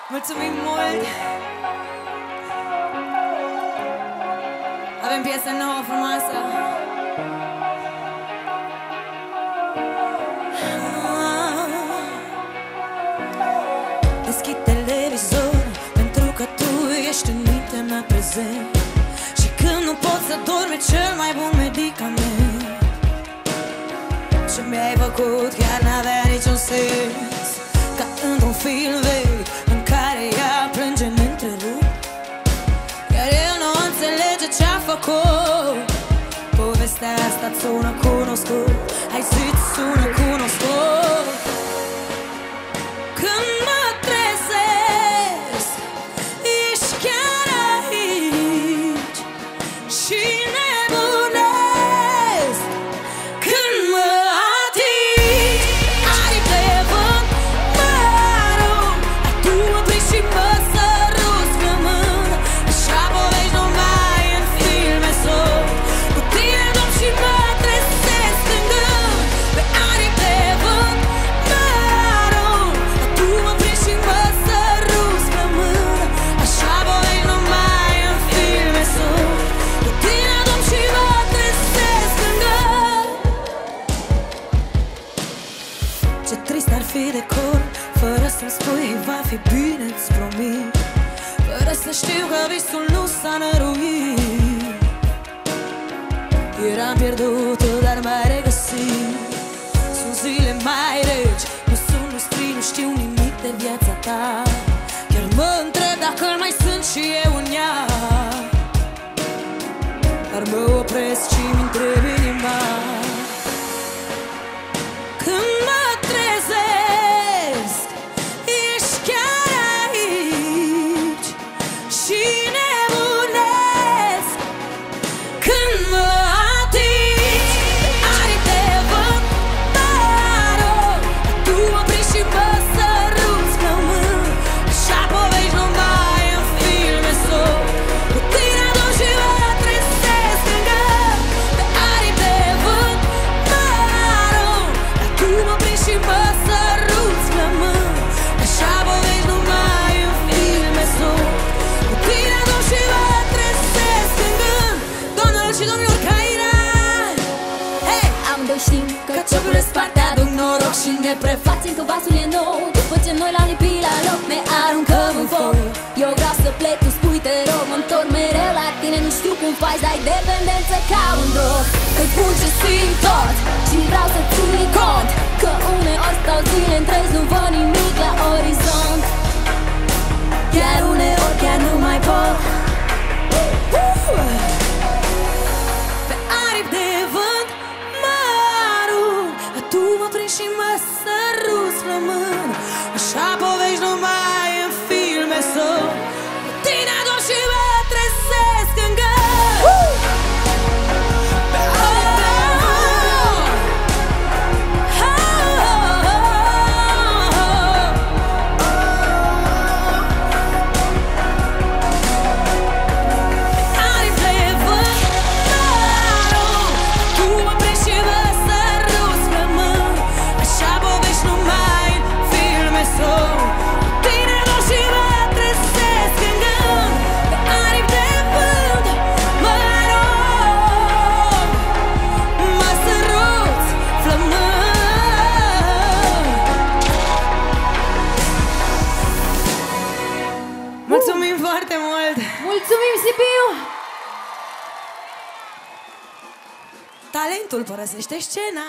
Mulțumim mult! Avem piesă nouă, frumoasă. Deschid televizorul pentru că tu ești în mintea mea prezent. Și când nu pot să dorm e cel mai bun medicament. Ce mi-ai făcut chiar n-avea niciun sens, ca într-un film vechi în care ea plânge neîntrerupt, iar el nu înțelege ce-a făcut. Povestea asta-ți sună cunoscut, hai zi-ți sună cunoscut. Când mă trezesc, ești chiar aici și nebunesc. Când mă atingi, aripi de vânt, mă arunc, tu mă prinzi și mă săruți pe mână. Așa povești numai în filme sunt. Cu tine dorm și mă trezesc în gând. Pe aripi de vânt, mă arunc, tu mă prinzi și mă săruți pe mână. Așa povești numai în filme sunt. Cu tine dorm și mă trezesc în gând. Ce trist ar fi decor fără să-mi spui va fi bine, îți promit. Fără să știu că visul nu s-a năruit. Eram pierdută, dar m-ai regăsit. Sunt zile mai reci, nu sunt, nu scrii, nu știu nimic de viața ta. Chiar mă întreb dacă mai sunt și eu în ea. Dar mă opresc și-mi întreb inima. Când mă trezesc, ești chiar aici și nebunesc. Când mă atingi, aripi de vânt, mă arunc, tu mă prinzi și mă săruți pe mână. Așa povești numai în filme sunt. Cu tine dorm și mă trezesc în gând. Pe aripi de vânt, mă arunc, tu mă prinzi și mă săruți pe mână. Așa povești numai în filme sunt. Cu tine dorm și mă trezesc în gând. Doamnelor și domnilor, Cairan! Hey! Amândoi știm că ciocul îți parte aduc noroc și ne prefacem că vasul e nou. După ce noi l-am lipit la loc, ne aruncăm în foc. Eu vreau să plec, tu spui te rog, mă întorc mereu la tine. Nu știu cum faci, dar ai dependență ca un drog. Îți spun ce simt tot și vreau să ții cont că uneori stau zile întregi, nu văd nimic la orizont. Chiar uneori chiar nu mai pot. Pe aripi de vânt mă arunc, tu mă prinzi și mă săruți pe mână. Așa povești numai în filme sunt. Cu tine dorm și mă trezesc în gând. Pe aripi de vânt, pe aripi de vânt mă arunc, tu mă prinzi și mă săruți pe mână. Așa povești numai în filme sunt. Cu tine dorm și mă trezesc în gând. Pe aripi de vânt mă arunc, mă săruți flămând. Mulțumim foarte mult! Mulțumim, Sibiu! Talentul părăsește scena.